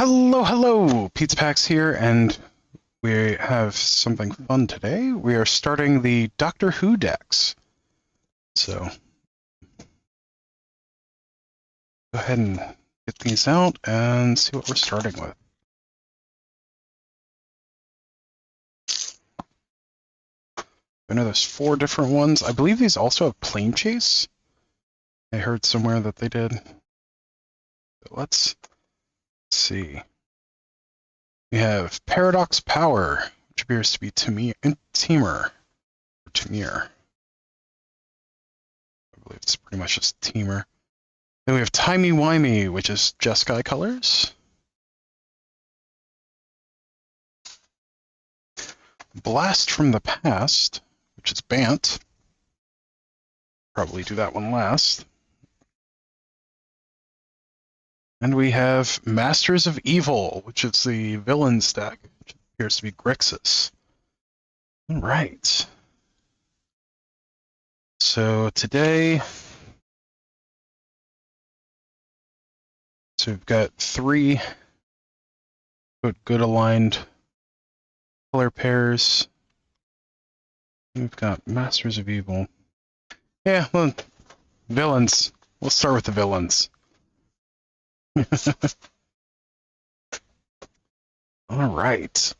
Hello, hello! Pizza Pax here, and we have something fun today. We are starting the Doctor Who decks. So, go ahead and get these out and see what we're starting with. I know there's 4 different ones. I believe these also have Plane Chase. I heard somewhere that they did. But let's see. We have Paradox Power, which appears to be Teamer. Or Temir. I believe it's pretty much just Teamer. Then we have Timey Wimey, which is Jeskai colors. Blast from the Past, which is Bant. Probably do that one last. And we have Masters of Evil, which is the villains deck, which appears to be Grixis. Alright. So today, we've got 3 good aligned color pairs. We've got Masters of Evil. Yeah, well, villains. We'll start with the villains. Alright.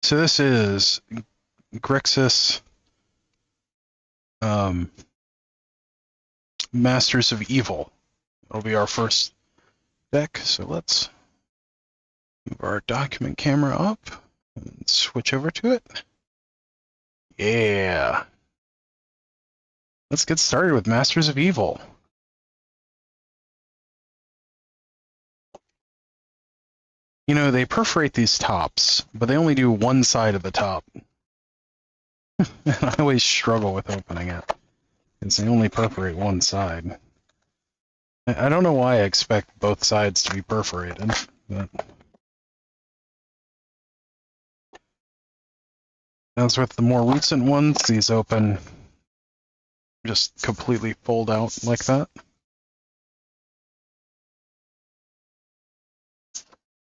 So this is Grixis Masters of Evil. It'll be our first deck, so let's move our document camera up and switch over to it. Yeah. Let's get started with Masters of Evil. You know, they perforate these tops, but they only do one side of the top. And I always struggle with opening it, because they only perforate one side. I don't know why I expect both sides to be perforated, but... As with the more recent ones, these open just completely fold out like that.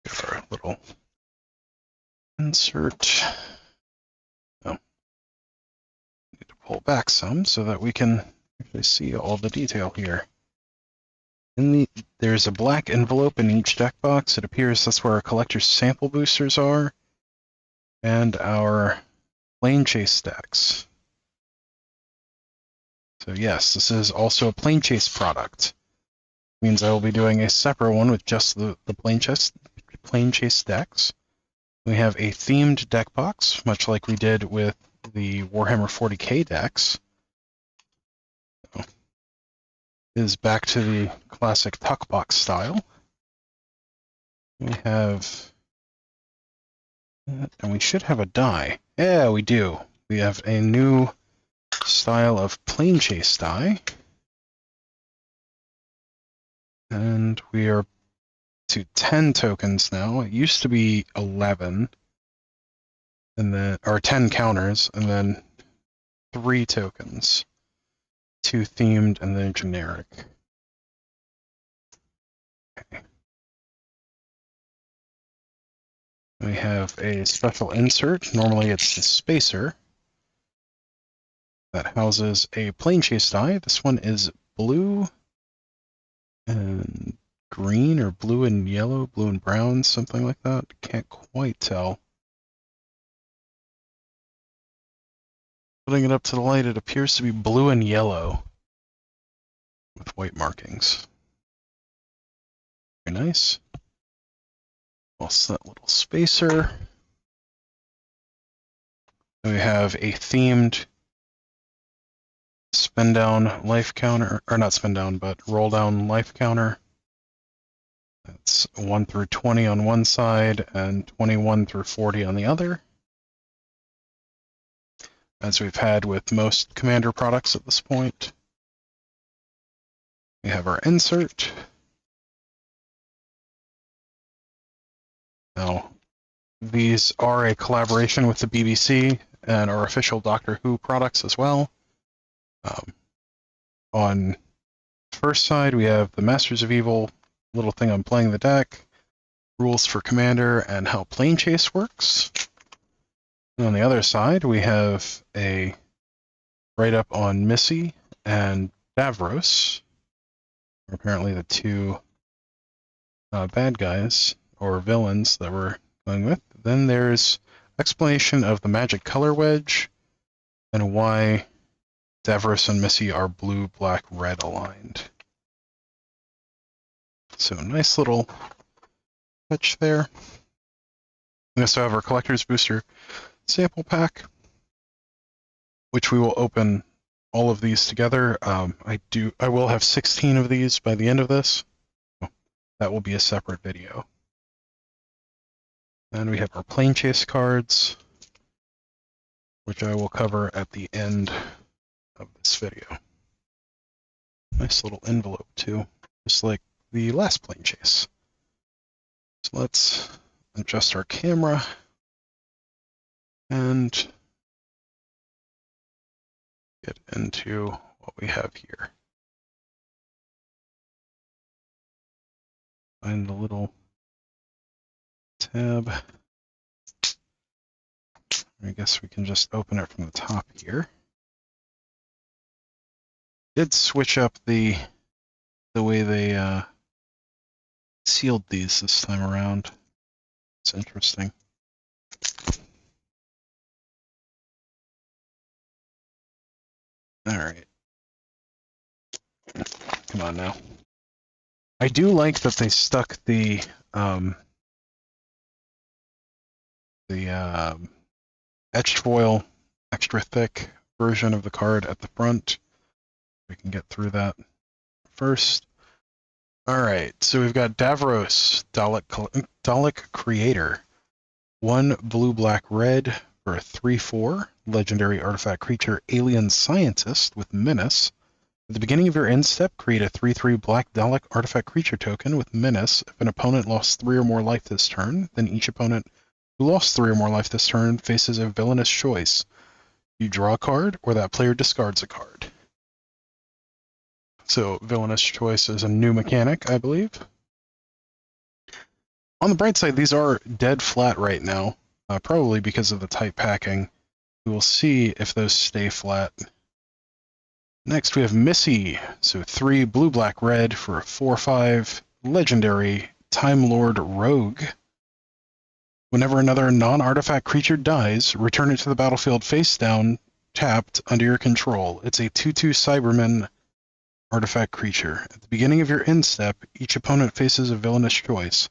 Get our little insert. Oh. Need to pull back some so that we can actually see all the detail here. There's a black envelope in each deck box. It appears that's where our collector's sample boosters are, and our Plane Chase stacks. So yes, this is also a Plane Chase product. Means I will be doing a separate one with just the Plane Chase decks. We have a themed deck box, much like we did with the Warhammer 40k decks. So, it is back to the classic tuck box style. We have... and we should have a die. Yeah, we do. We have a new style of Plane Chase die. And we are to 10 tokens now. It used to be 11. And then, or 10 counters, and then 3 tokens. 2 themed and then generic. Okay. We have a special insert. Normally it's the spacer that houses a Plane Chase die. This one is blue and green, or blue and yellow, blue and brown, something like that. Can't quite tell. Putting it up to the light, it appears to be blue and yellow with white markings. Very nice. Also that little spacer. We have a themed spin down life counter, or not spin down, but roll down life counter. That's 1 through 20 on one side and 21 through 40 on the other. As we've had with most Commander products at this point. We have our insert. Now, these are a collaboration with the BBC and our official Doctor Who products as well. first side, we have the Masters of Evil, little thing on playing the deck, rules for Commander, and how Plane Chase works. And on the other side, we have a write-up on Missy and Davros, apparently the two bad guys, or villains, that we're going with. Then there's explanation of the magic color wedge, and why Davros and Missy are blue, black, red aligned. So nice little touch there. We also have our Collector's Booster sample pack, which we will open all of these together. I will have 16 of these by the end of this. That will be a separate video. And we have our Plane Chase cards, which I will cover at the end of this video. Nice little envelope too, just like the last Plane Chase. So let's adjust our camera and get into what we have here. Find the little tab. I guess we can just open it from the top here. Did switch up the way they sealed these this time around. It's interesting. All right. Come on now. I do like that they stuck the etched foil, extra thick version of the card at the front. We can get through that first. All right, so we've got Davros, Dalek Creator. 1 blue, black, red for a 3/4 legendary artifact creature, alien scientist with menace. At the beginning of your end step, create a 3/3 black Dalek artifact creature token with menace. If an opponent lost 3 or more life this turn, then each opponent who lost 3 or more life this turn faces a villainous choice. You draw a card, or that player discards a card. So, villainous choice is a new mechanic, I believe. On the bright side, these are dead flat right now, probably because of the tight packing. We will see if those stay flat. Next, we have Missy. So 3 blue, black, red for a 4/5 legendary Time Lord Rogue. Whenever another non-artifact creature dies, return it to the battlefield face down, tapped, under your control. It's a 2/2 Cyberman artifact creature. At the beginning of your end step, each opponent faces a villainous choice.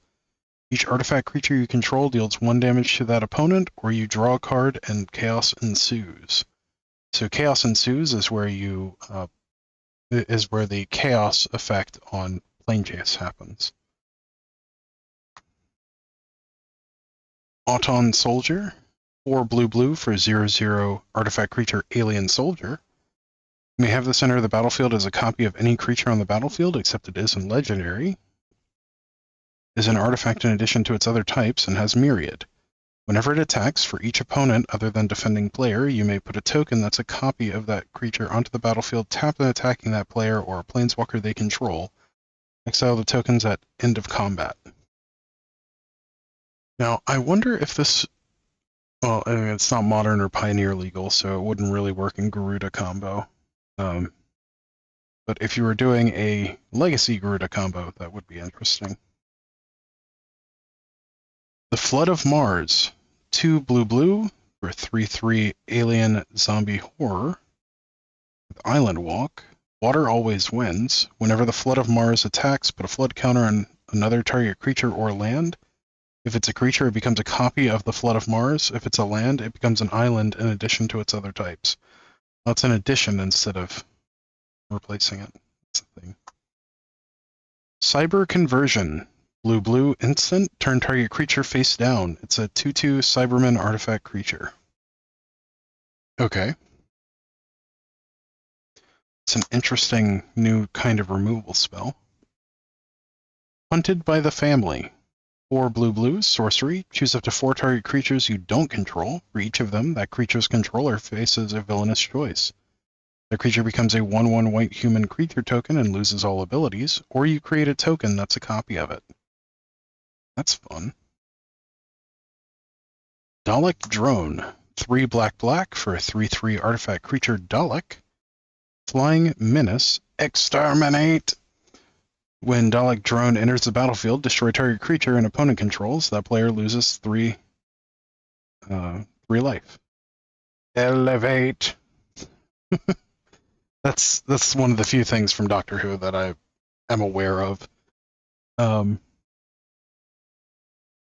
Each artifact creature you control deals 1 damage to that opponent, or you draw a card and chaos ensues. So chaos ensues is where the chaos effect on Plane Chase happens. Auton Soldier, 4 blue for 0/0 artifact creature alien soldier. You may have this enter the battlefield as a copy of any creature on the battlefield, except it isn't legendary. Is an artifact in addition to its other types and has myriad. Whenever it attacks, for each opponent other than defending player, you may put a token that's a copy of that creature onto the battlefield, tapped and attacking that player or a planeswalker they control. Exile the tokens at end of combat. Now, I wonder if this... Well, I mean, it's not modern or pioneer legal, so it wouldn't really work in Garuda combo. But if you were doing a Legacy Garuda combo, that would be interesting. The Flood of Mars, 2 blue for 3/3 alien zombie horror. With Island Walk, water always wins. Whenever the Flood of Mars attacks, put a flood counter on another target creature or land. If it's a creature, it becomes a copy of the Flood of Mars. If it's a land, it becomes an island in addition to its other types. Well, it's an addition instead of replacing it. That's the thing. Cyber Conversion. Blue instant, turn target creature face down. It's a 2/2 Cyberman artifact creature. Okay. It's an interesting new kind of removal spell. Hunted by the Family. 4 blue, sorcery. Choose up to 4 target creatures you don't control. For each of them, that creature's controller faces a villainous choice. The creature becomes a 1/1 white human creature token and loses all abilities, or you create a token that's a copy of it. That's fun. Dalek Drone. 3 black for a 3/3 artifact creature Dalek. Flying Menace. Exterminate! When Dalek Drone enters the battlefield, destroy target creature an opponent controls. That player loses 3 life. Elevate! That's one of the few things from Doctor Who that I am aware of.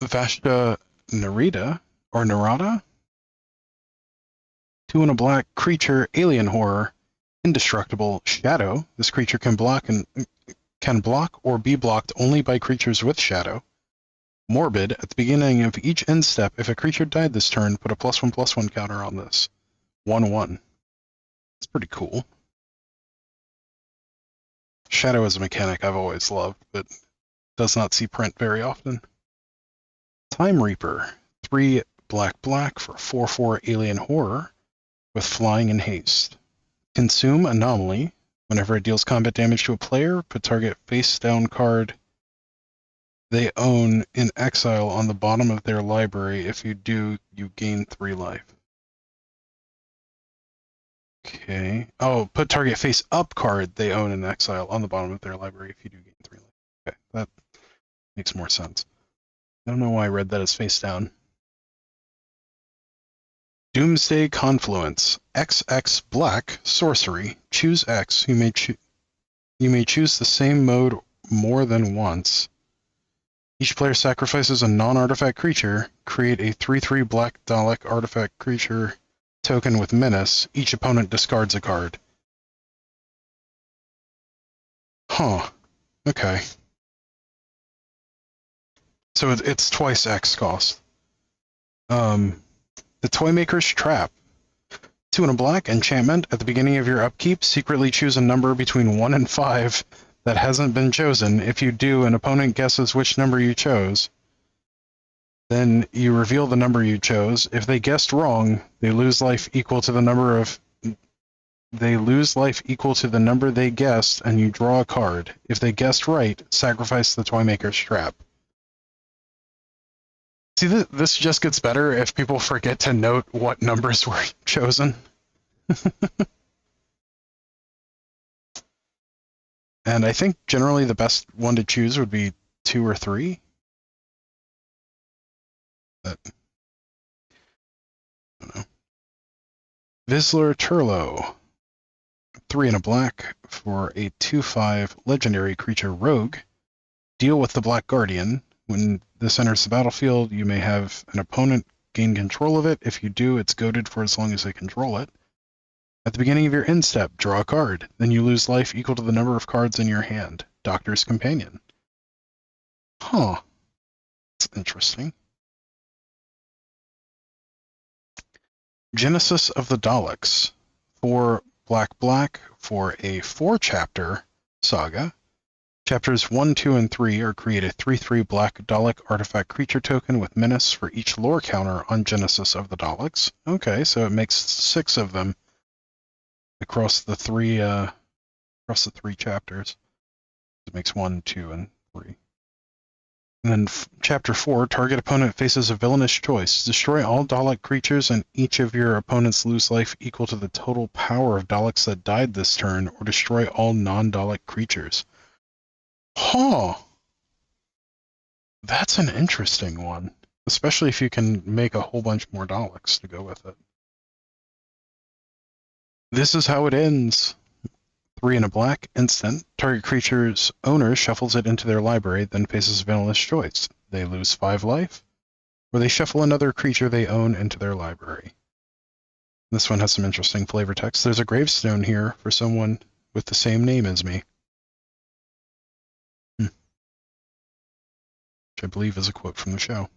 Vashta Narita, or Narada? 2 and a black creature, alien horror, indestructible, shadow. This creature can block or be blocked only by creatures with shadow. Morbid, at the beginning of each end step, if a creature died this turn, put a +1/+1 counter on this. 1/1. It's pretty cool. Shadow is a mechanic I've always loved, but does not see print very often. Time Reaper. 3 black for 4/4 alien horror with flying and haste. Consume Anomaly. Whenever it deals combat damage to a player, put target face down card they own in exile on the bottom of their library. If you do, you gain 3 life. Okay. Oh, put target face up card they own in exile on the bottom of their library if you do gain 3 life. Okay, that makes more sense. I don't know why I read that as face down. Doomsday Confluence. XX black, sorcery. Choose X. You may choose the same mode more than once. Each player sacrifices a non-artifact creature. Create a 3/3 black Dalek artifact creature token with menace. Each opponent discards a card. Huh. Okay. So it's twice X cost. The Toymaker's Trap. 2 and a black, enchantment. At the beginning of your upkeep, secretly choose a number between 1 and 5 that hasn't been chosen. If you do, an opponent guesses which number you chose. Then you reveal the number you chose. If they guessed wrong, they lose life equal to the number they guessed, and you draw a card. If they guessed right, sacrifice the Toymaker's Trap. See, this just gets better if people forget to note what numbers were chosen. And I think generally the best one to choose would be 2 or 3. But, I don't know. Vizsla Turlo. 3 and a black for a 2/5 legendary creature rogue. Deal with the Black Guardian. When this enters the battlefield, you may have an opponent gain control of it. If you do, it's goaded for as long as they control it. At the beginning of your end step, draw a card. Then you lose life equal to the number of cards in your hand. Doctor's Companion. Huh. That's interesting. Genesis of the Daleks. 4 black for a 4-chapter saga. Chapters 1, 2, and 3 are create a 3/3 black Dalek artifact creature token with menace for each lore counter on Genesis of the Daleks. Okay, so it makes 6 of them across the 3 chapters. It makes 1, 2, and 3. And then Chapter 4, target opponent faces a villainous choice. Destroy all Dalek creatures and each of your opponents lose life equal to the total power of Daleks that died this turn, or destroy all non-Dalek creatures. Huh. That's an interesting one, especially if you can make a whole bunch more Daleks to go with it. This is how it ends. 3 and a black, instant. Target creature's owner shuffles it into their library, then faces a villainous choice. They lose 5 life, or they shuffle another creature they own into their library. This one has some interesting flavor text. There's a gravestone here for someone with the same name as me. Which I believe is a quote from the show.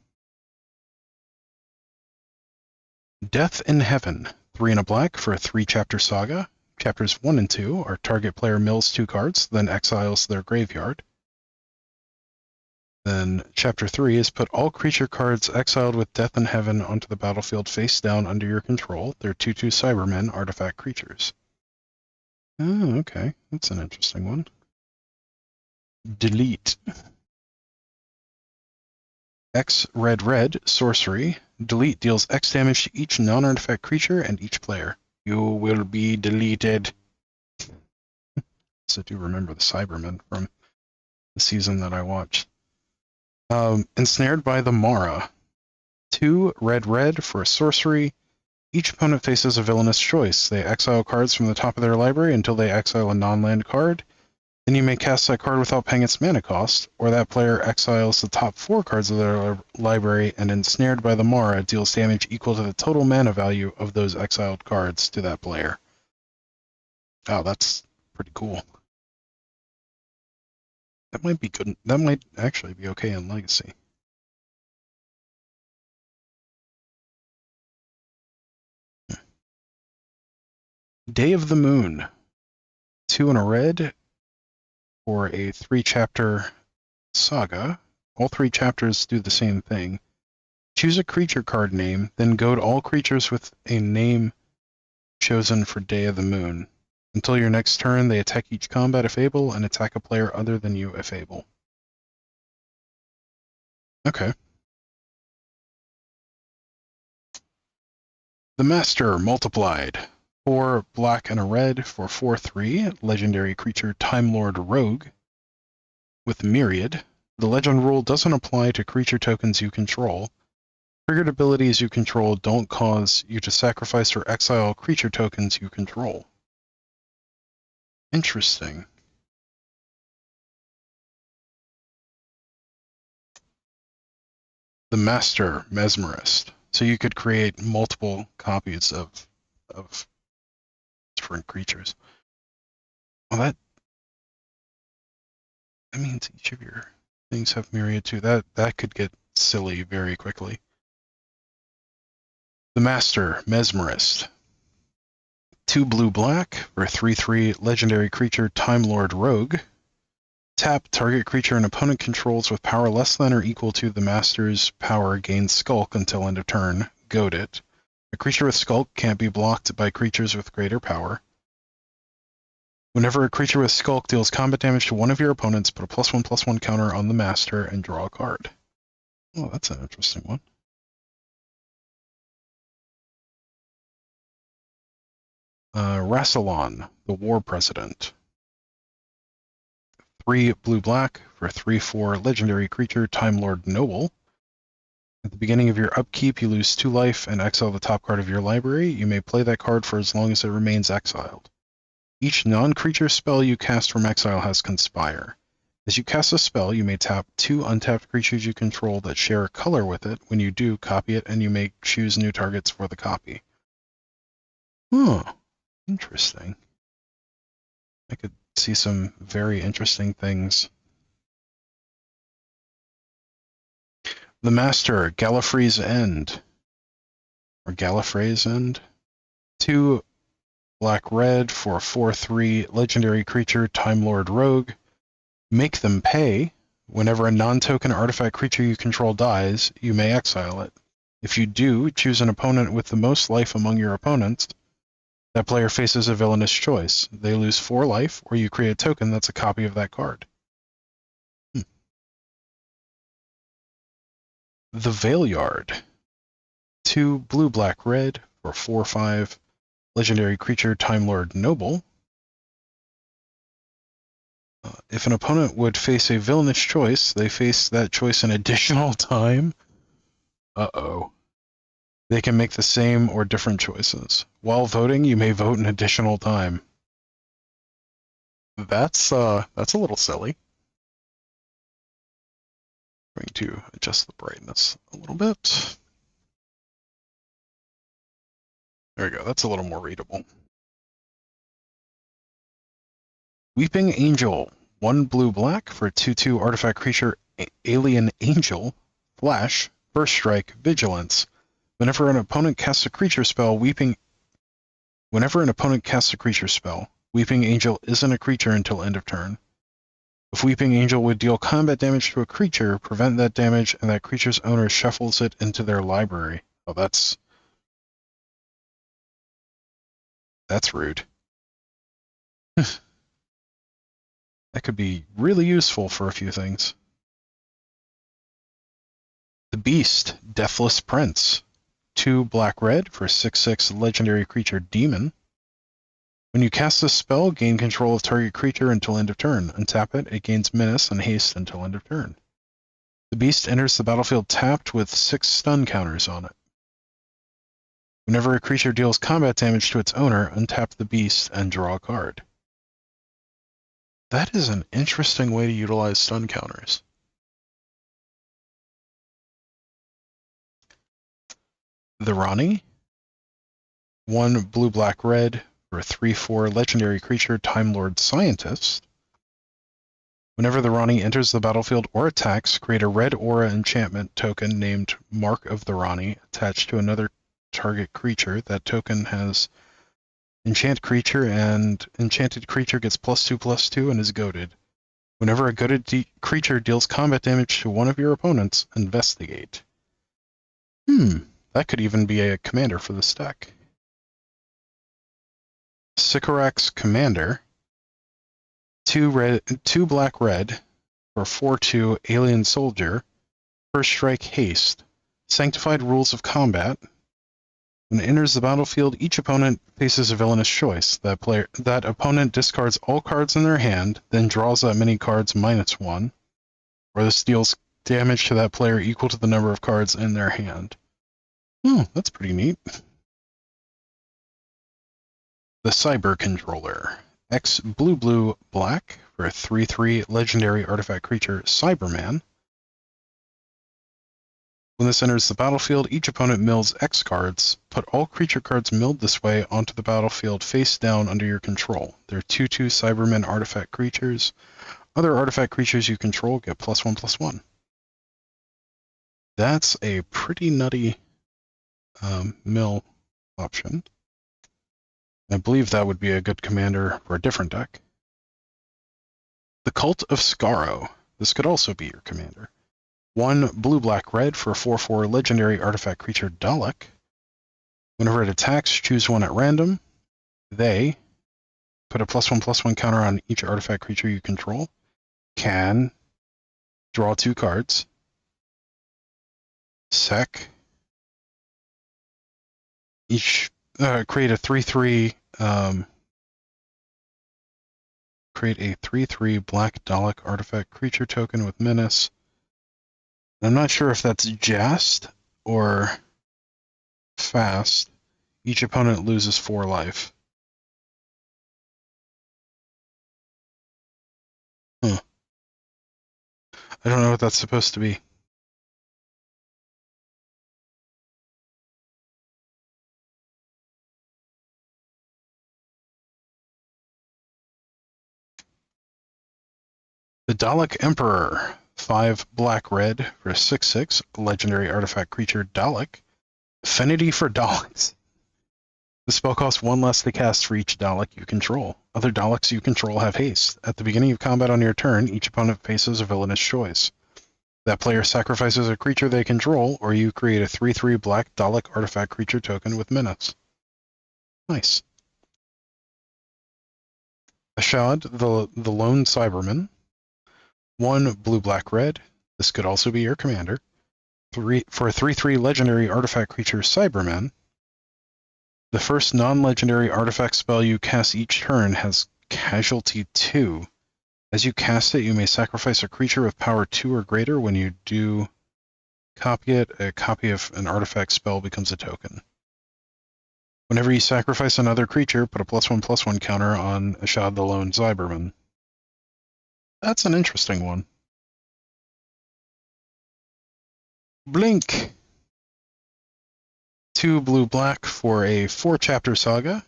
Death in Heaven. 3 and a black for a 3-chapter saga. Chapters 1 and 2 are target player mills 2 cards, then exiles their graveyard. Then Chapter 3 is put all creature cards exiled with Death in Heaven onto the battlefield face down under your control. They're 2/2 Cybermen artifact creatures. Oh, okay. That's an interesting one. Delete. X red sorcery. Delete deals X damage to each non-artifact creature and each player. You will be deleted. So do remember the Cybermen from the season that I watched. Ensnared by the Mara. 2 red for a sorcery. Each opponent faces a villainous choice. They exile cards from the top of their library until they exile a non-land card. Then you may cast that card without paying its mana cost, or that player exiles the top 4 cards of their library and Ensnared by the Mara deals damage equal to the total mana value of those exiled cards to that player. Oh, that's pretty cool. That might be good. That might actually be okay in Legacy. Day of the Moon. 2 and a red for a 3-chapter saga. All 3 chapters do the same thing. Choose a creature card name, then goad all creatures with a name chosen for Day of the Moon. Until your next turn, they attack each combat if able, and attack a player other than you if able. Okay. The Master multiplied. 4 black and a red for 4/3, legendary creature Time Lord Rogue. With Myriad, the legend rule doesn't apply to creature tokens you control. Triggered abilities you control don't cause you to sacrifice or exile creature tokens you control. Interesting. The Master Mesmerist. So you could create multiple copies of different creatures. Well, that means each of your things have myriad too. That could get silly very quickly. The Master Mesmerist. 2 blue-black for 3/3 legendary creature Time Lord Rogue. Tap target creature an opponent controls with power less than or equal to the Master's power gains Skulk until end of turn. Goad it. A creature with Skulk can't be blocked by creatures with greater power. Whenever a creature with Skulk deals combat damage to one of your opponents, put a +1/+1 counter on the Master and draw a card. Oh, that's an interesting one. Rassilon, the War President. 3 blue-black for 3/4 legendary creature Time Lord Noble. At the beginning of your upkeep, you lose 2 life and exile the top card of your library. You may play that card for as long as it remains exiled. Each non-creature spell you cast from exile has Conspire. As you cast a spell, you may tap 2 untapped creatures you control that share a color with it. When you do, copy it, and you may choose new targets for the copy. Huh. Interesting. I could see some very interesting things. The Master, Gallifrey's End. Or Gallifrey's End. 2 black-red for 4/3 legendary creature Time Lord Rogue. Make them pay. Whenever a non-token artifact creature you control dies, you may exile it. If you do, choose an opponent with the most life among your opponents. That player faces a villainous choice. They lose 4 life, or you create a token that's a copy of that card. The Veilyard. 2 blue-black-red for 4/5 legendary creature Time Lord Noble. If an opponent would face a villainous choice, they face that choice an additional time. Uh-oh. They can make the same or different choices. While voting, you may vote an additional time. That's a little silly. I'm going to adjust the brightness a little bit. There we go. That's a little more readable. Weeping Angel. 1 blue-black for 2/2 artifact creature Alien Angel. Flash. First Strike. Vigilance. Whenever an opponent casts a creature spell, Weeping Angel isn't a creature until end of turn. If Weeping Angel would deal combat damage to a creature, prevent that damage, and that creature's owner shuffles it into their library. Oh, that's rude. That could be really useful for a few things. The Beast, Deathless Prince. 2 black-red for 6/6 legendary creature demon. When you cast this spell, gain control of target creature until end of turn. Untap it, it gains menace and haste until end of turn. The Beast enters the battlefield tapped with 6 stun counters on it. Whenever a creature deals combat damage to its owner, untap the Beast and draw a card. That is an interesting way to utilize stun counters. The Rani. 1 blue-black-red for a 3/4 legendary creature Time Lord Scientist. Whenever the Rani enters the battlefield or attacks, create a red aura enchantment token named Mark of the Rani attached to another target creature. That token has enchant creature, and enchanted creature gets +2/+2 and is goaded. Whenever a goaded creature deals combat damage to one of your opponents, investigate. That could even be a commander for this deck. Sycorax Commander. 2 black-red for 4/2 Alien Soldier. First Strike Haste. Sanctified Rules of Combat. When it enters the battlefield, each opponent faces a villainous choice. That opponent discards all cards in their hand, then draws that many cards -1, or this deals damage to that player equal to the number of cards in their hand. Oh, that's pretty neat. The Cyber Controller. X blue-blue-black for a 3/3 legendary artifact creature Cyberman. When this enters the battlefield, each opponent mills X cards. Put all creature cards milled this way onto the battlefield face down under your control. They're 2/2 Cybermen artifact creatures. Other artifact creatures you control get +1/+1. That's a pretty nutty mill option. I believe that would be a good commander for a different deck. The Cult of Skaro. This could also be your commander. 1 blue-black-red for a 4/4 legendary artifact creature Dalek. Whenever it attacks, choose one at random. They put a +1/+1 counter on each artifact creature you control. Can draw 2 cards. Sec. Each create a 3/3 create a 3/3 black Dalek artifact creature token with menace. I'm not sure if that's just or fast. Each opponent loses 4 life. I don't know what that's supposed to be. The Dalek Emperor. 5 black-red for 6/6 legendary artifact creature Dalek. Affinity for Daleks. The spell costs 1 less to cast for each Dalek you control. Other Daleks you control have haste. At the beginning of combat on your turn, each opponent faces a villainous choice. That player sacrifices a creature they control, or you create a 3/3 black Dalek artifact creature token with menace. Nice. Ashad, the Lone Cyberman. 1 blue-black-red. This could also be your commander. For a 3/3 legendary artifact creature Cyberman. The first non-legendary artifact spell you cast each turn has Casualty 2. As you cast it, you may sacrifice a creature with power 2 or greater. When you do copy it, a copy of an artifact spell becomes a token. Whenever you sacrifice another creature, put a +1/+1 counter on Ashad the Lone Cyberman. That's an interesting one. Blink. 2 blue-black for a 4-chapter saga.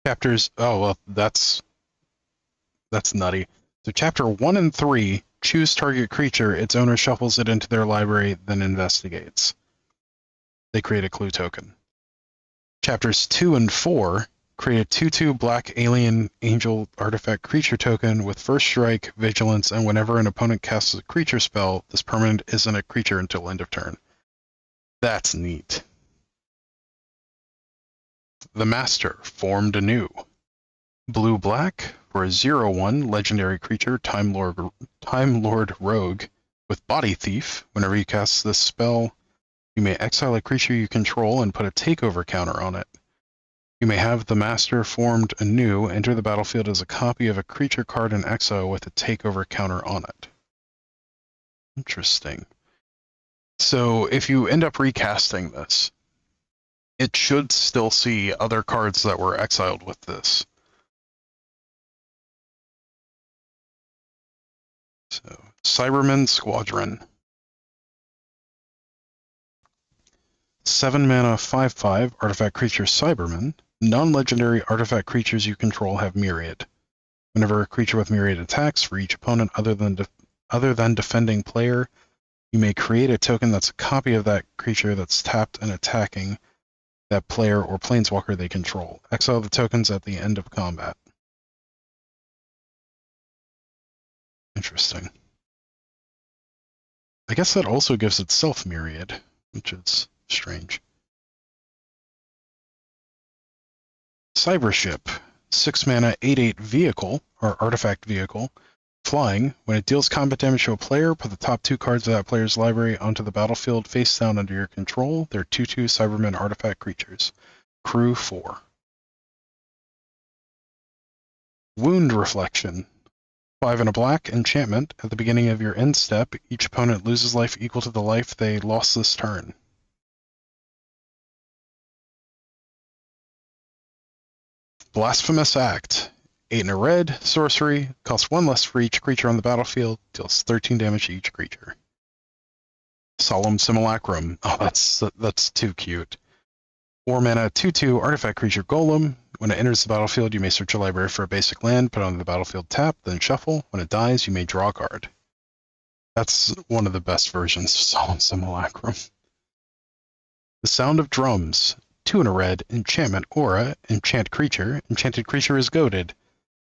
Chapters... Oh, well, that's nutty. So chapter 1 and 3, choose target creature. Its owner shuffles it into their library, then investigates. They create a clue token. Chapters 2 and 4, create a 2/2 black alien angel artifact creature token with first strike, vigilance, and whenever an opponent casts a creature spell, this permanent isn't a creature until end of turn. That's neat. The Master, formed anew. Blue-black For a 0/1 legendary creature, Time Lord Rogue with Body Thief, whenever you cast this spell, you may exile a creature you control and put a takeover counter on it. You may have the master formed anew enter the battlefield as a copy of a creature card in exile with a takeover counter on it. Interesting. So if you end up recasting this, it should still see other cards that were exiled with this. So, Cybermen Squadron. 7 mana 5/5 artifact creature Cybermen. Non-legendary artifact creatures you control have Myriad. Whenever a creature with Myriad attacks for each opponent other than defending player, you may create a token that's a copy of that creature that's tapped and attacking that player or planeswalker they control. Exile the tokens at the end of combat. Interesting. I guess that also gives itself Myriad, which is strange. Cybership. 6 mana 8/8 vehicle, or artifact vehicle. Flying. When it deals combat damage to a player, put the top 2 cards of that player's library onto the battlefield face down under your control. They're 2/2 Cybermen artifact creatures. Crew 4. Wound Reflection. 5 and a black, enchantment. At the beginning of your end step, each opponent loses life equal to the life they lost this turn. Blasphemous Act. 8 and a red, sorcery, costs 1 less for each creature on the battlefield, deals 13 damage to each creature. Solemn Simulacrum. Oh, that's too cute. 4 mana 2/2 artifact creature Golem. When it enters the battlefield, you may search your library for a basic land, put it on the battlefield tap, then shuffle. When it dies, you may draw a card. That's one of the best versions of Solemn Simulacrum. The Sound of Drums. 2 and a red, enchantment, aura, enchant creature. Enchanted creature is goaded.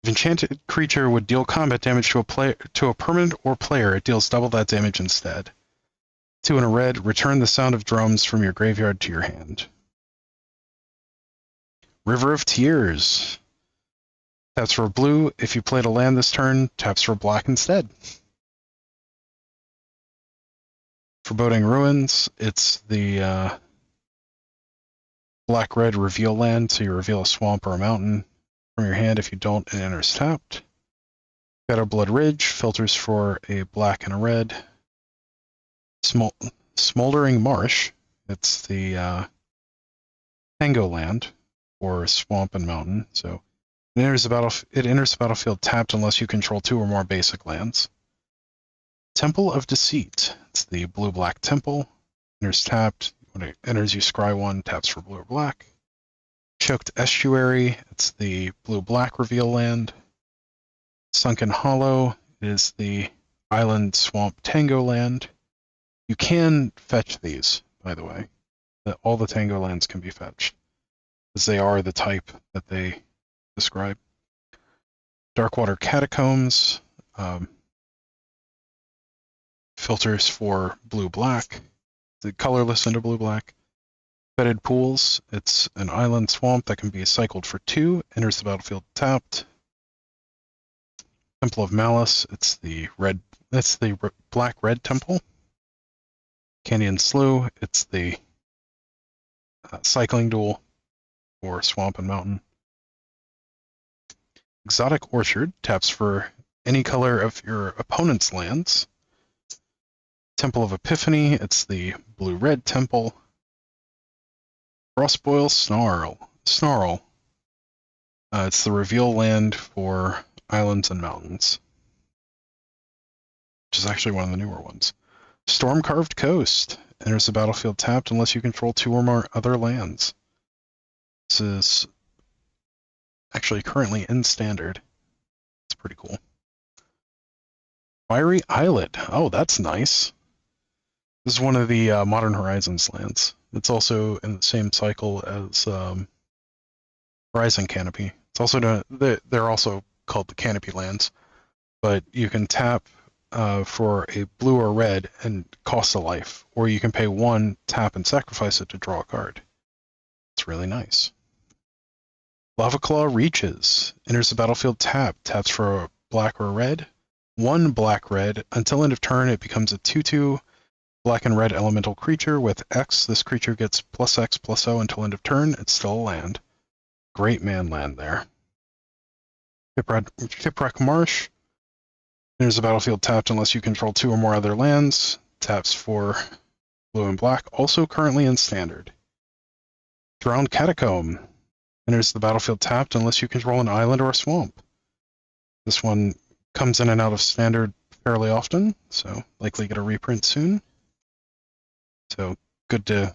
If enchanted creature would deal combat damage to a permanent or player, it deals double that damage instead. 2 and a red, return the Sound of Drums from your graveyard to your hand. River of Tears. Taps for blue. If you played a land this turn, taps for black instead. Foreboding Ruins. It's the black-red reveal land, so you reveal a swamp or a mountain from your hand. If you don't, it enters tapped. Shadowblood Ridge filters for a black and a red. Smoldering Marsh. It's the Tango land, or swamp and mountain. So it enters the battlefield tapped unless you control 2 or more basic lands. Temple of Deceit. It's the blue-black temple. Enters tapped. When it enters, you scry 1, taps for blue or black. Choked Estuary. It's the blue-black reveal land. Sunken Hollow is the island swamp Tango land. You can fetch these, by the way. All the Tango lands can be fetched, because they are the type that they describe. Darkwater Catacombs. Filters for blue-black. The colorless into blue-black. Fetid Pools. It's an island swamp that can be cycled for 2. Enters the battlefield tapped. Temple of Malice. It's the red. That's the black-red temple. Canyon Slough. It's the cycling duel for swamp and mountain. Exotic Orchard. Taps for any color of your opponent's lands. Temple of Epiphany. It's the blue-red temple. Frostboil Snarl. It's the reveal land for islands and mountains, which is actually one of the newer ones. Storm-Carved Coast. Enters the battlefield tapped unless you control 2 or more other lands. This is actually currently in standard. It's pretty cool. Fiery Islet. Oh, that's nice. This is one of the Modern Horizons lands. It's also in the same cycle as Horizon Canopy. It's also they're also called the Canopy lands, but you can tap for a blue or red and cost a life, or you can pay 1, tap, and sacrifice it to draw a card. It's really nice. Lava Claw Reaches. Enters the battlefield tapped. Taps for a black or red. 1 black-red. Until end of turn, it becomes a 2/2 black and red elemental creature with X. This creature gets +X/+0 until end of turn. It's still a land. Great man land there. Shipwreck Marsh. Enters the battlefield tapped unless you control 2 or more other lands. Taps for blue and black. Also currently in standard. Drowned Catacomb. Enters the battlefield tapped unless you control an island or a swamp. This one comes in and out of standard fairly often, so likely get a reprint soon. So good to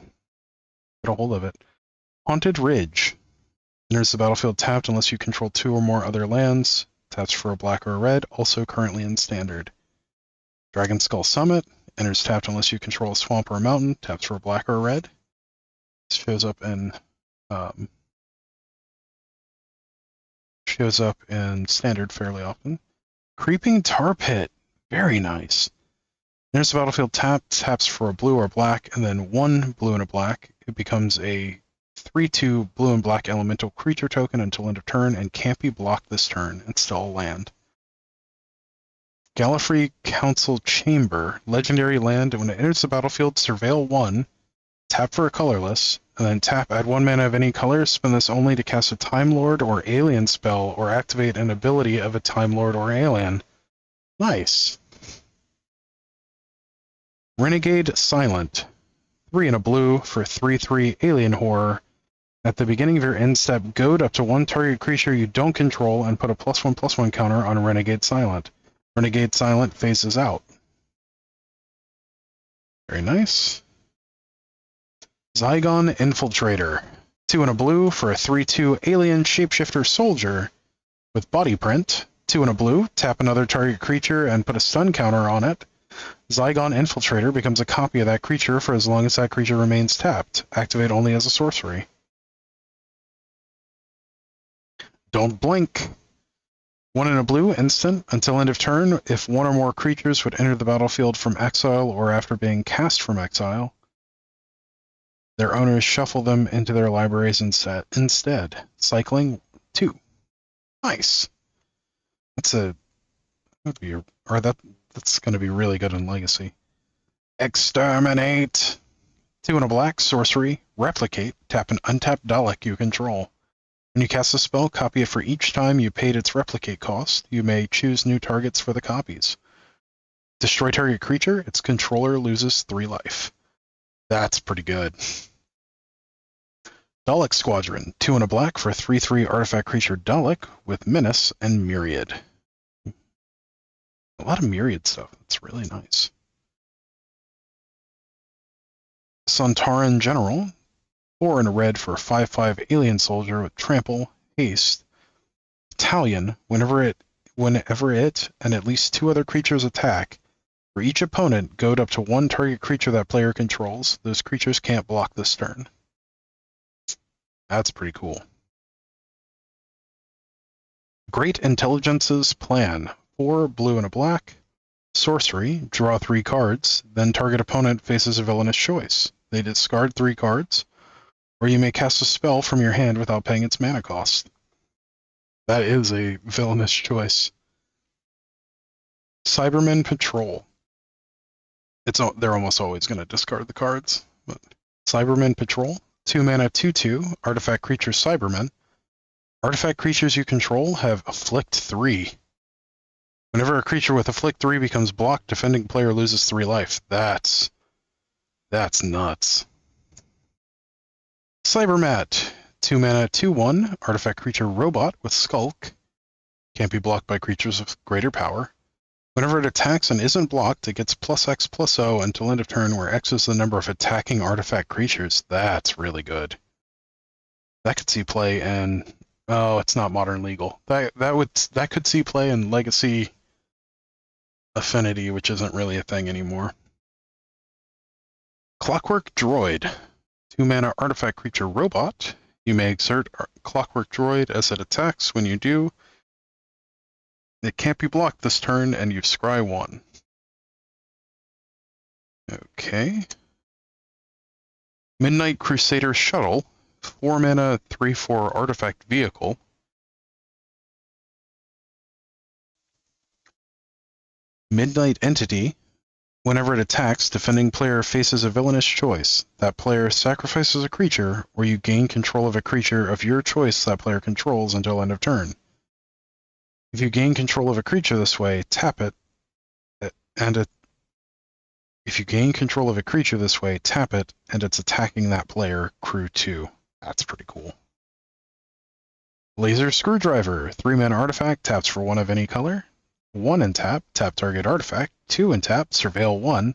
get a hold of it. Haunted Ridge. Enters the battlefield tapped unless you control 2 or more other lands. Taps for a black or a red, also currently in standard. Dragon Skull Summit. Enters tapped unless you control a swamp or a mountain. Taps for a black or a red. This shows up in standard fairly often. Creeping Tar Pit. Very nice. Enters the battlefield taps for a blue or black, and then 1 blue and a black. It becomes a 3/2 blue and black elemental creature token until end of turn and can't be blocked this turn. It's still a land. Gallifrey Council Chamber. Legendary land. When it enters the battlefield, surveil 1, tap for a colorless, and then tap, add 1 mana of any color. Spend this only to cast a Time Lord or Alien spell or activate an ability of a Time Lord or Alien. Nice. Renegade Silent. 3 and a blue for 3/3 Alien Horror. At the beginning of your end step, goad up to 1 target creature you don't control and put a +1/+1 counter on Renegade Silent. Renegade Silent phases out. Very nice. Zygon Infiltrator. 2 and a blue for a 3/2 Alien Shapeshifter Soldier with Body Print. 2 and a blue, tap another target creature and put a stun counter on it. Zygon Infiltrator becomes a copy of that creature for as long as that creature remains tapped. Activate only as a sorcery. Don't Blink. 1 and a blue, instant. Until end of turn, if 1 or more creatures would enter the battlefield from exile or after being cast from exile, their owners shuffle them into their libraries instead. Cycling 2. Nice. That's going to be really good in Legacy. Exterminate. 2 and a black, sorcery, replicate, tap an untapped Dalek you control. When you cast a spell, copy it for each time you paid its replicate cost. You may choose new targets for the copies. Destroy target creature, its controller loses 3 life. That's pretty good. Dalek Squadron, 2 and a black for 3/3 artifact creature Dalek with Menace and Myriad. A lot of Myriad stuff. That's really nice. Sontaran General, 4 and a red for a 5/5 Alien Soldier with Trample, Haste. Battalion, whenever it and at least 2 other creatures attack, for each opponent, goad up to 1 target creature that player controls. Those creatures can't block this turn. That's pretty cool. Great Intelligence's Plan. 4 blue and a black. Sorcery, draw 3 cards, then target opponent faces a villainous choice. They discard 3 cards, or you may cast a spell from your hand without paying its mana cost. That is a villainous choice. Cybermen Patrol. They're almost always going to discard the cards. But Cybermen Patrol, 2 mana 2/2, artifact creature Cybermen. Artifact creatures you control have Afflict 3. Whenever a creature with Afflict 3 becomes blocked, defending player loses 3 life. That's nuts. Cybermat, 2 mana 2/1, artifact creature Robot with Skulk. Can't be blocked by creatures of greater power. Whenever it attacks and isn't blocked, it gets +X/+0 until end of turn, where X is the number of attacking artifact creatures. That's really good. That could see play in... Oh, it's not modern legal. That could see play in Legacy Affinity, which isn't really a thing anymore. Clockwork Droid. 2 mana artifact creature Robot. You may exert Clockwork Droid as it attacks. When you do, it can't be blocked this turn, and you scry 1. Okay. Midnight Crusader Shuttle. 4 mana, 3/4 artifact vehicle. Midnight Entity. Whenever it attacks, defending player faces a villainous choice. That player sacrifices a creature, or you gain control of a creature of your choice that player controls until end of turn. If you gain control of a creature this way, tap it, if you gain control of a creature this way, tap it, and it's attacking that player, crew 2. That's pretty cool. Laser Screwdriver. 3 mana artifact, taps for 1 of any color. 1 in tap, tap target artifact. 2 in tap, surveil 1.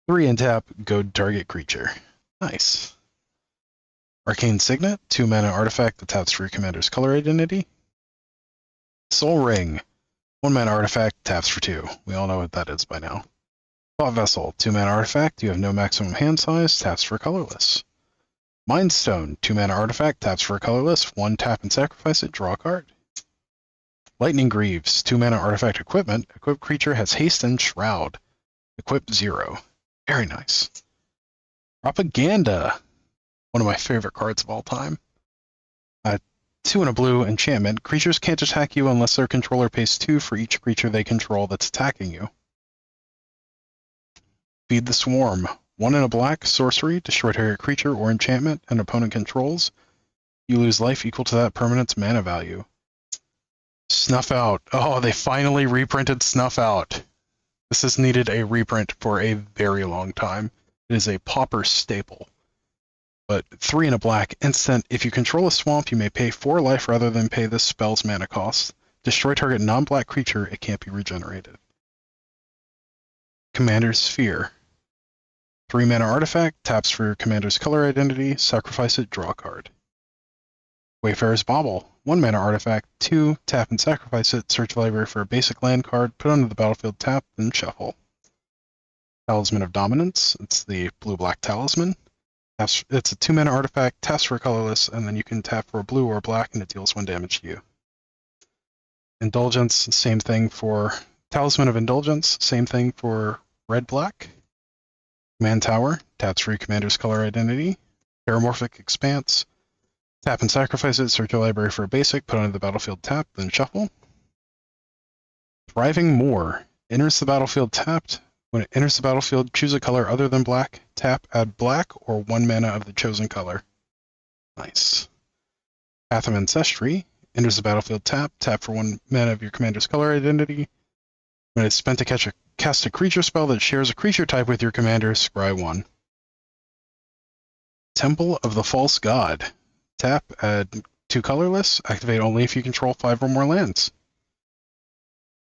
3 in tap, goad target creature. Nice. Arcane Signet. 2 mana artifact that taps for your commander's color identity. Soul Ring. 1 mana artifact, taps for 2. We all know what that is by now. Thought Vessel. 2 mana artifact, you have no maximum hand size, taps for colorless. Mind Stone. 2 mana artifact, taps for colorless. 1 tap and sacrifice it, draw a card. Lightning Greaves. 2 mana artifact equipment. Equipped creature has haste and shroud. Equip 0. Very nice. Propaganda. One of my favorite cards of all time. 2 and a blue enchantment. Creatures can't attack you unless their controller pays 2 for each creature they control that's attacking you. Feed the Swarm. 1 and a black, sorcery, destroy target creature or enchantment an opponent controls. You lose life equal to that permanent's mana value. Snuff Out. Oh, they finally reprinted Snuff Out. This has needed a reprint for a very long time. It is a pauper staple. But 3 and a black, instant. If you control a swamp, you may pay 4 life rather than pay this spell's mana cost. Destroy target non-black creature, it can't be regenerated. Commander's Sphere. 3 mana artifact, taps for your commander's color identity, sacrifice it, draw a card. Wayfarer's Bauble. 1 mana artifact, 2, tap and sacrifice it, search the library for a basic land card, put onto the battlefield, tap, then shuffle. Talisman of Dominance. It's the blue-black talisman. It's a 2 mana artifact, taps for colorless, and then you can tap for a blue or a black, and it deals 1 damage to you. Indulgence, same thing for Talisman of Indulgence, same thing for red-black. Command Tower, taps for your commander's color identity. Paramorphic Expanse, tap and sacrifice it, search your library for a basic, put onto the battlefield, tap, then shuffle. Thriving Moor, enters the battlefield tapped. When it enters the battlefield, choose a color other than black, tap, add black, or 1 mana of the chosen color. Nice. Path of Ancestry, enters the battlefield tap, tap for 1 mana of your commander's color identity. When it's spent to cast a creature spell that shares a creature type with your commander, scry 1. Temple of the False God. Tap, add 2 colorless, activate only if you control 5 or more lands.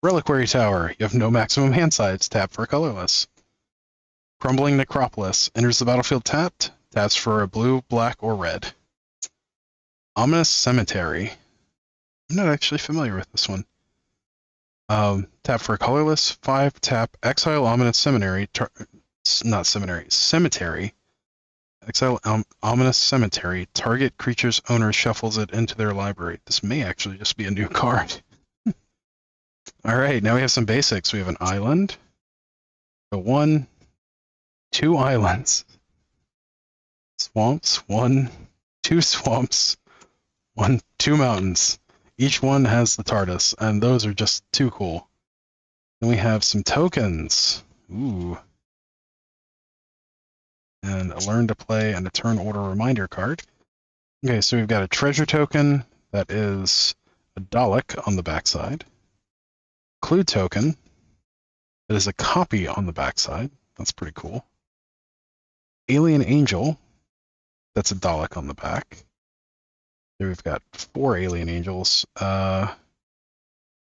Reliquary Tower. You have no maximum hand size, tap for colorless. Crumbling Necropolis. Enters the battlefield tapped, taps for a blue, black, or red. Ominous Cemetery. I'm not actually familiar with this one. Tap for a colorless, 5, tap, exile Ominous Cemetery, Cemetery. Exile Ominous Cemetery, target creature's owner shuffles it into their library. This may actually just be a new card. Alright, now we have some basics. We have an island, 1, 2 islands, swamps, 1, 2 swamps, 1, 2 mountains. Each one has the TARDIS, and those are just too cool. Then we have some tokens. Ooh. And a Learn to Play and a Turn Order Reminder card. Okay, so we've got a treasure token that is a Dalek on the backside. Clue token that is a copy on the backside. That's pretty cool. Alien Angel, that's a Dalek on the back. There we've got 4 Alien Angels.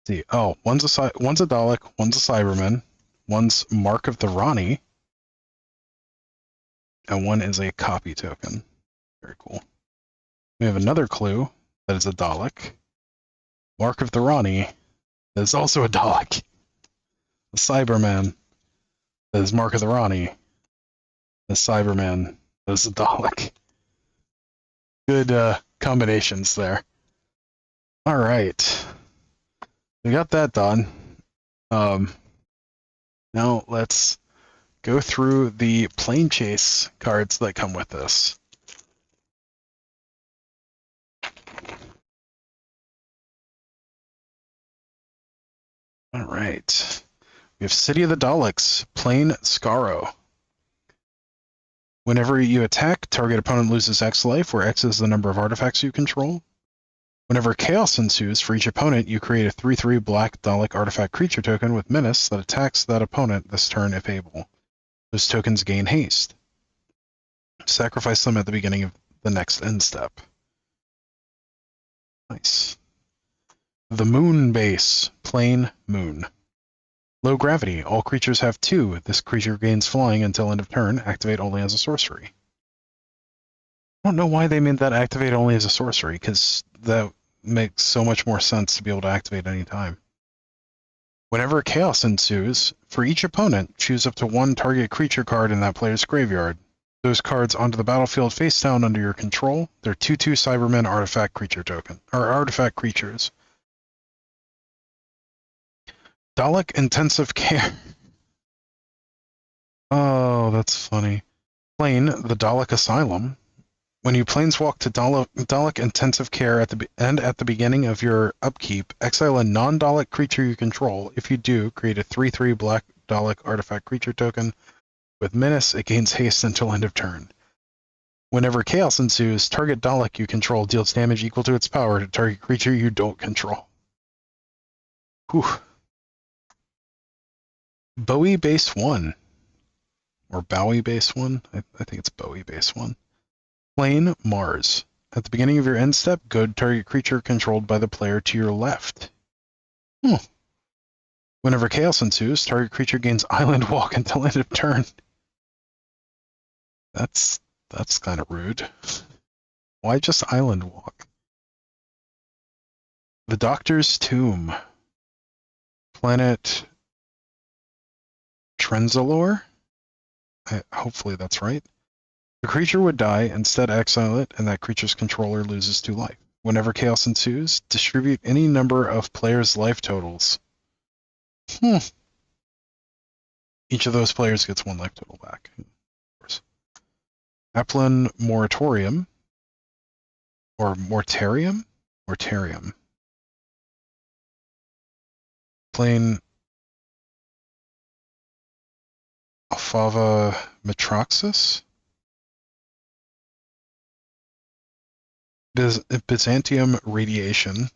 See, oh, one's a Dalek, one's a Cyberman, one's Mark of the Rani, and one is a copy token. Very cool. We have another clue that is a Dalek. Mark of the Rani, that is also a Dalek. The Cyberman, that is Mark of the Rani. The Cyberman, that is a Dalek. Good combinations there. All right. We got that done. Now let's go through the plane chase cards that come with this. All right. We have City of the Daleks, plain Skaro. Whenever you attack, target opponent loses X life, where X is the number of artifacts you control. Whenever chaos ensues, for each opponent, you create a 3/3 black Dalek artifact creature token with menace that attacks that opponent this turn if able. Those tokens gain haste. Sacrifice them at the beginning of the next end step. Nice. The Moon Base, plain Moon. Low gravity. All creatures have 2. This creature gains flying until end of turn. Activate only as a sorcery. I don't know why they made that activate only as a sorcery, because that makes so much more sense to be able to activate any time. Whenever chaos ensues, for each opponent, choose up to 1 target creature card in that player's graveyard. Those cards onto the battlefield face down under your control. They're 2/2 Cybermen artifact creature token, or artifact creatures. Dalek Intensive Care. Oh, that's funny. Plain, the Dalek Asylum. When you planeswalk to Dalek Intensive Care at the beginning of your upkeep, exile a non-Dalek creature you control. If you do, create a 3/3 black Dalek artifact creature token. With menace, it gains haste until end of turn. Whenever chaos ensues, target Dalek you control deals damage equal to its power to target creature you don't control. Whew. Bowie base 1. Or Bowie base 1? I think it's Bowie base 1. Plain Mars. At the beginning of your end step, go to target creature controlled by the player to your left. Whenever chaos ensues, target creature gains Island Walk until end of turn. That's kind of rude. Why just Island Walk? The Doctor's Tomb. Planet Trenzalore? Hopefully that's right. The creature would die, instead exile it, and that creature's controller loses 2 life. Whenever chaos ensues, distribute any number of players' life totals. Each of those players gets 1 life total back. Of course. Applin Moratorium. Or Mortarium? Mortarium. Plain Alfava Metroxus? Byzantium Radiation.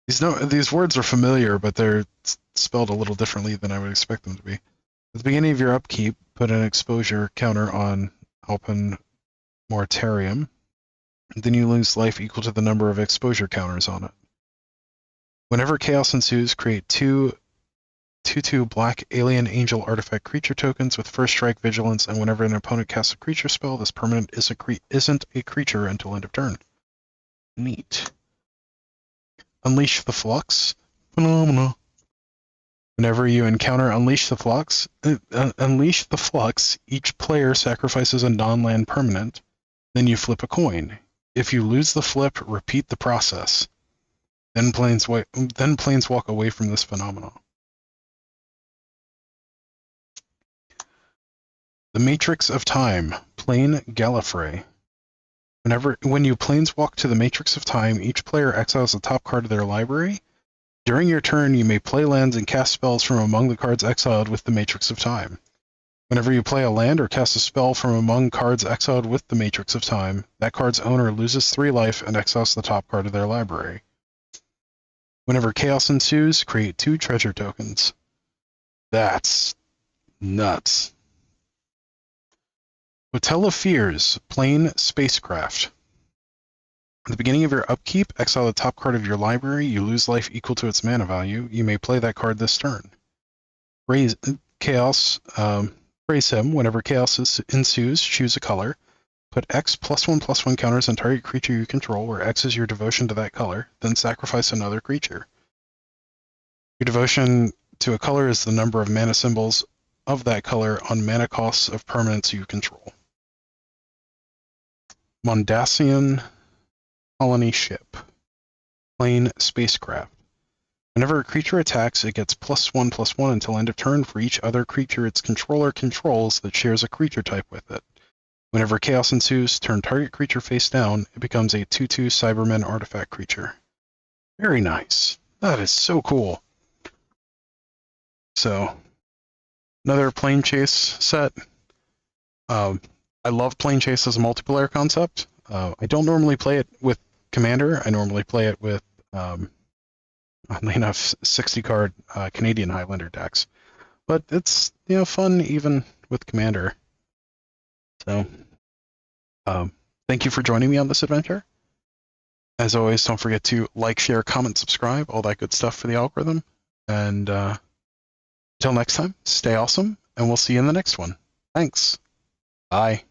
These words are familiar, but they're spelled a little differently than I would expect them to be. At the beginning of your upkeep, put an exposure counter on Alpin Mortarium. Then you lose life equal to the number of exposure counters on it. Whenever chaos ensues, create 2/2 black alien angel artifact creature tokens with first strike vigilance, and whenever an opponent casts a creature spell, this permanent isn't a creature until end of turn. Neat. Unleash the Flux. Phenomena. Whenever you encounter Unleash the Flux, each player sacrifices a non-land permanent. Then you flip a coin. If you lose the flip, repeat the process. Then planeswalk away from this phenomenon. The Matrix of Time, plain Gallifrey. When you planeswalk to the Matrix of Time, each player exiles the top card of their library. During your turn, you may play lands and cast spells from among the cards exiled with the Matrix of Time. Whenever you play a land or cast a spell from among cards exiled with the Matrix of Time, that card's owner loses 3 life and exiles the top card of their library. Whenever chaos ensues, create 2 treasure tokens. That's nuts. Hotel of Fears, plain Spacecraft. At the beginning of your upkeep, exile the top card of your library. You lose life equal to its mana value. You may play that card this turn. Praise him. Whenever chaos ensues, choose a color. Put X +1/+1 counters on target creature you control, where X is your devotion to that color. Then sacrifice another creature. Your devotion to a color is the number of mana symbols of that color on mana costs of permanents you control. Mondasian Colony Ship. Plain Spacecraft. Whenever a creature attacks, it gets +1/+1 until end of turn for each other creature its controller controls that shares a creature type with it. Whenever chaos ensues, turn target creature face down. It becomes a 2/2 Cybermen artifact creature. Very nice. That is so cool. So another plane chase set. I love plane chase as a multiplayer concept. I don't normally play it with Commander. I normally play it with, oddly enough, 60 card Canadian Highlander decks. But it's fun even with Commander. So thank you for joining me on this adventure. As always, don't forget to like, share, comment, subscribe, all that good stuff for the algorithm. And until next time, stay awesome, and we'll see you in the next one. Thanks. Bye.